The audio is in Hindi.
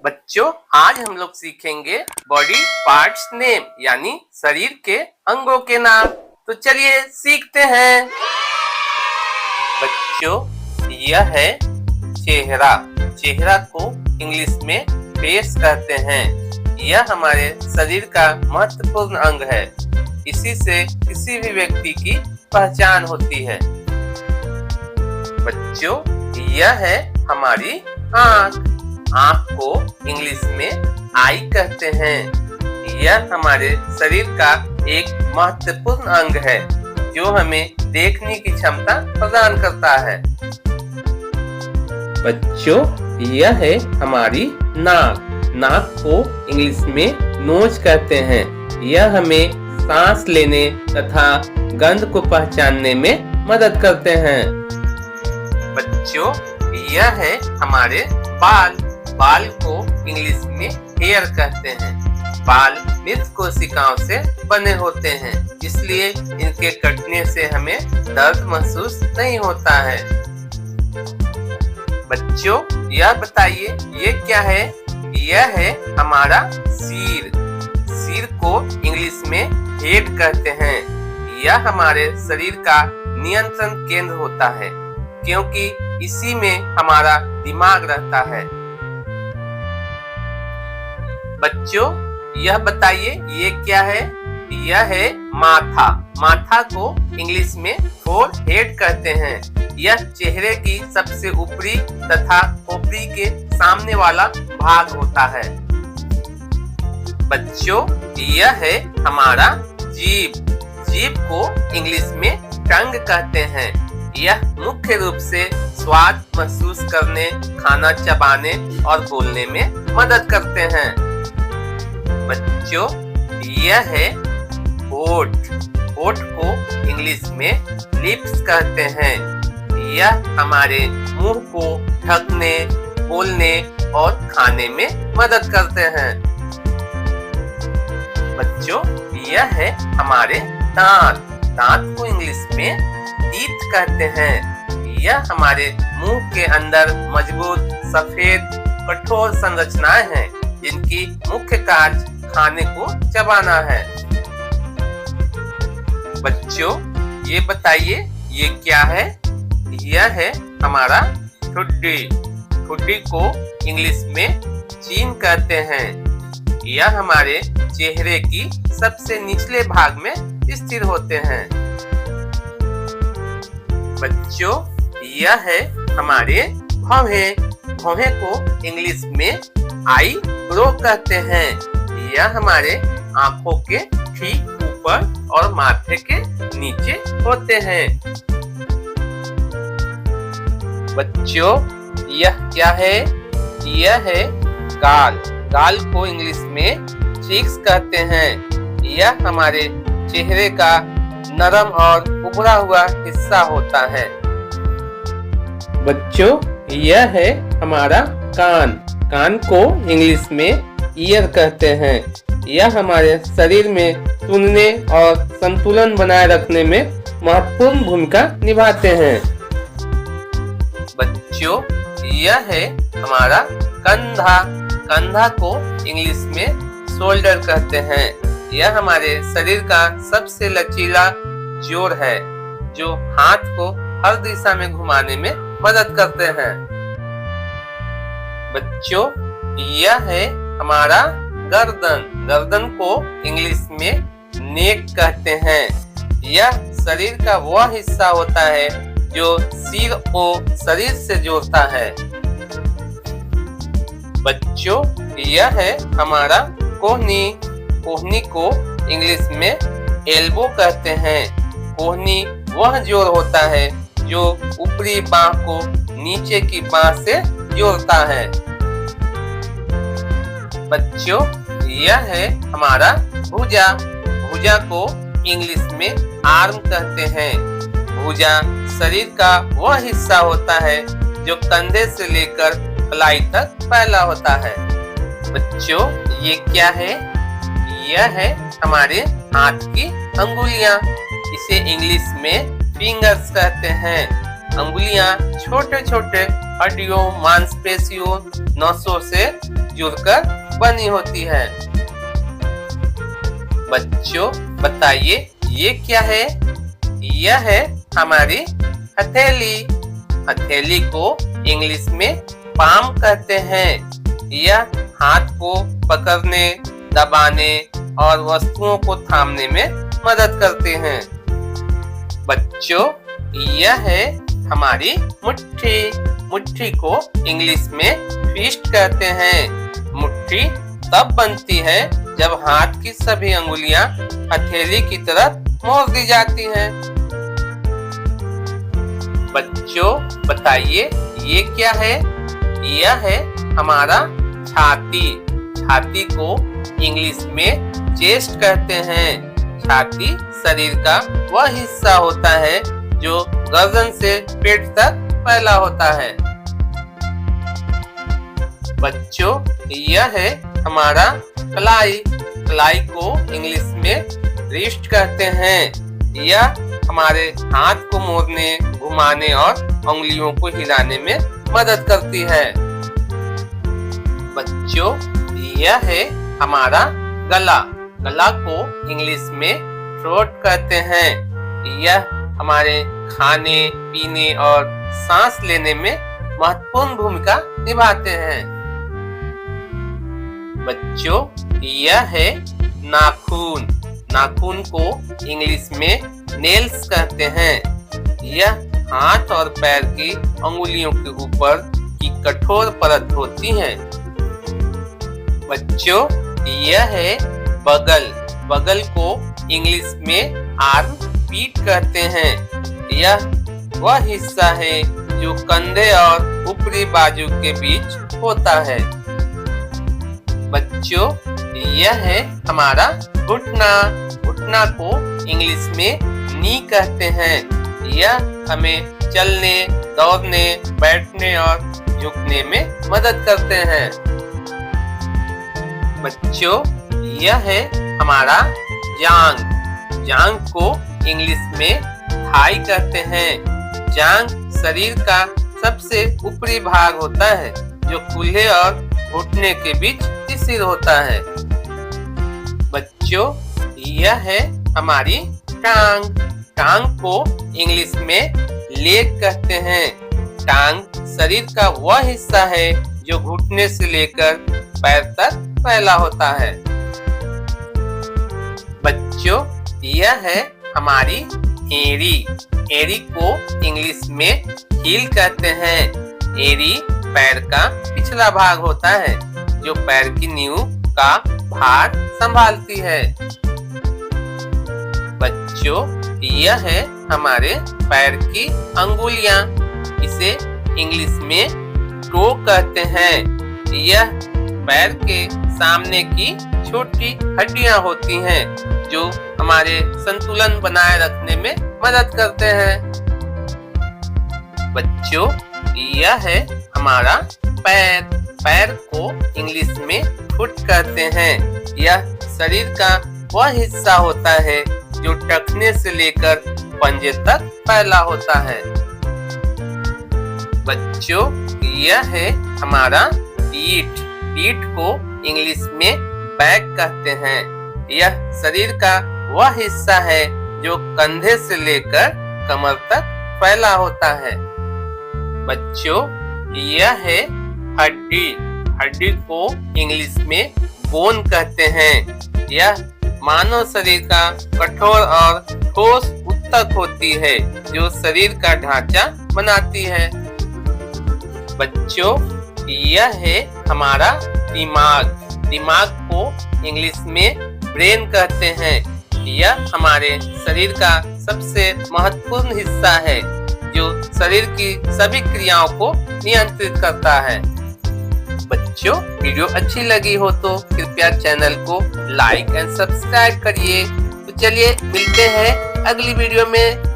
बच्चों, आज हम लोग सीखेंगे बॉडी पार्ट्स नेम यानी शरीर के अंगों के नाम। तो चलिए सीखते हैं। बच्चों, यह है चेहरा। चेहरा को इंग्लिश में फेस कहते हैं। यह हमारे शरीर का महत्वपूर्ण अंग है। इसी से किसी भी व्यक्ति की पहचान होती है। बच्चों, यह है हमारी आँख। आँख को इंग्लिश में आई कहते हैं। यह हमारे शरीर का एक महत्वपूर्ण अंग है जो हमें देखने की क्षमता प्रदान करता है। बच्चों, यह है हमारी नाक। नाक को इंग्लिश में नोज कहते हैं। यह हमें सांस लेने तथा गंध को पहचानने में मदद करते हैं। बच्चों, यह है हमारे बाल। बाल को इंग्लिश में हेयर कहते हैं। बाल मृत कोशिकाओं से बने होते हैं, इसलिए इनके कटने से हमें दर्द महसूस नहीं होता है। बच्चों, यह बताइए ये क्या है? यह है हमारा सिर। सिर को इंग्लिश में हेड कहते हैं। यह हमारे शरीर का नियंत्रण केंद्र होता है, क्योंकि इसी में हमारा दिमाग रहता है। बच्चों, यह बताइए ये क्या है? यह है माथा। माथा को इंग्लिश में फोरहेड कहते हैं। यह चेहरे की सबसे ऊपरी तथा खोपड़ी के सामने वाला भाग होता है। बच्चों, यह है हमारा जीभ। जीभ को इंग्लिश में टंग कहते हैं। यह मुख्य रूप से स्वाद महसूस करने, खाना चबाने और बोलने में मदद करते हैं। बच्चों, यह है होठ। होठ को इंग्लिश में लिप्स कहते हैं। यह हमारे मुंह को ढकने, बोलने और खाने में मदद करते हैं। बच्चों, यह है हमारे दांत। दांत को इंग्लिश में टीथ कहते हैं। यह हमारे मुंह के अंदर मजबूत, सफेद, कठोर संरचनाएं हैं, जिनकी मुख्य कार्य खाने को चबाना है। बच्चों, ये बताइए ये क्या है? यह है हमारा ठुड्डी। ठुड्डी को इंग्लिश में चीन कहते हैं। यह हमारे चेहरे की सबसे निचले भाग में स्थिर होते हैं। बच्चों, यह है हमारे भौहें। भौहें को इंग्लिश में आई ब्रो कहते हैं। यह हमारे आंखों के ठीक ऊपर और माथे के नीचे होते हैं। बच्चों, यह क्या है? यह है गाल। गाल को इंग्लिश में चीक्स कहते हैं। यह हमारे चेहरे का नरम और उभरा हुआ हिस्सा होता है। बच्चों, यह है हमारा कान। कान को इंग्लिश में ईयर कहते हैं। यह हमारे शरीर में सुनने और संतुलन बनाए रखने में महत्वपूर्ण भूमिका निभाते हैं। बच्चों, यह है हमारा कंधा। कंधा को इंग्लिश में शोल्डर कहते हैं। यह हमारे शरीर का सबसे लचीला जोड़ है, जो हाथ को हर दिशा में घुमाने में मदद करते हैं। बच्चों, यह है हमारा गर्दन। गर्दन को इंग्लिश में नेक कहते हैं। यह शरीर का वह हिस्सा होता है जो सिर को शरीर से जोड़ता है। बच्चों, यह है हमारा कोहनी। कोहनी को इंग्लिश में एल्बो कहते हैं। कोहनी वह जोड़ होता है जो ऊपरी बांह को नीचे की बांह से जोड़ता है। बच्चों, यह है हमारा भुजा। भुजा को इंग्लिश में आर्म कहते हैं। भुजा शरीर का वह हिस्सा होता है जो कंधे से लेकर कलाई तक फैला होता है। बच्चों, ये क्या है? यह है हमारे हाथ की अंगुलियां। इसे इंग्लिश में फिंगर्स कहते हैं। अंगुलियां छोटे छोटे हड्डियों, मांसपेशियों, नसों से जुड़कर बनी होती है। बच्चों बताइए ये क्या है? यह है हमारी हथेली। हथेली को इंग्लिश में पाम कहते हैं। यह हाथ को पकड़ने, दबाने और वस्तुओं को थामने में मदद करते हैं। बच्चों यह है हमारी मुट्ठी। मुट्ठी को इंग्लिश में फिस्ट कहते हैं। मुट्ठी तब बनती है जब हाथ की सभी अंगुलियां हथेली की तरफ मोड़ दी जाती हैं। बच्चों बताइए ये क्या है? यह है हमारा छाती। छाती को इंग्लिश में चेस्ट कहते हैं। छाती शरीर का वह हिस्सा होता है जो गर्दन से पेट तक फैला होता है। बच्चों यह है हमारा कलाई। कलाई को इंग्लिश में रिस्ट कहते हैं। यह हमारे हाथ को मोड़ने, घुमाने और उंगलियों को हिलाने में मदद करती है। बच्चों यह है हमारा गला। गला को इंग्लिश में थ्रोट कहते हैं। यह हमारे खाने, पीने और सांस लेने में महत्वपूर्ण भूमिका निभाते हैं। बच्चों यह है नाखून। नाखून को इंग्लिश में नेल्स कहते हैं। यह हाथ और पैर की अंगुलियों के ऊपर की कठोर परत होती है। बच्चों यह है बगल। बगल को इंग्लिश में आर्म पीठ कहते हैं। यह वह हिस्सा है जो कंधे और ऊपरी बाजू के बीच होता है। बच्चों यह है हमारा घुटना। घुटना को इंग्लिश में नी कहते हैं। यह हमें चलने, दौड़ने, बैठने और झुकने में मदद करते हैं। बच्चों यह है हमारा जांघ। जांघ को इंग्लिश में थाई कहते हैं। जांघ शरीर का सबसे ऊपरी भाग होता है जो कूल्हे और घुटने के बीच स्थिर होता है। बच्चों यह है हमारी टांग। टांग को इंग्लिश में लेग कहते हैं। टांग शरीर का वह हिस्सा है जो घुटने से लेकर पैर तक फैला होता है। बच्चों यह है हमारी एड़ी। एड़ी को इंग्लिश में हील कहते हैं। एड़ी पैर का पिछला भाग होता है जो पैर की नींव का भार संभालती है। बच्चों यह है हमारे पैर की अंगुलियां। इसे इंग्लिश में टो कहते हैं। यह पैर के सामने की छोटी हड्डियां होती हैं जो हमारे संतुलन बनाए रखने में मदद करते हैं। बच्चों यह है हमारा पैर। पैर को इंग्लिश में फुट कहते हैं। यह शरीर का वह हिस्सा होता है जो टखने से लेकर पंजे तक फैला होता है। बच्चों यह है हमारा पीठ। पीठ को इंग्लिश में बैक कहते हैं। यह शरीर का वह हिस्सा है जो कंधे से लेकर कमर तक फैला होता है। बच्चों यह है हड्डी। हड्डी को इंग्लिश में बोन कहते हैं। यह मानव शरीर का कठोर और ठोस ऊतक होती है जो शरीर का ढांचा बनाती है। बच्चों यह है हमारा दिमाग। दिमाग को इंग्लिश में ब्रेन कहते हैं। यह हमारे शरीर का सबसे महत्वपूर्ण हिस्सा है जो शरीर की सभी क्रियाओं को नियंत्रित करता है। बच्चों वीडियो अच्छी लगी हो तो कृपया चैनल को लाइक एंड सब्सक्राइब करिए। तो चलिए मिलते हैं अगली वीडियो में।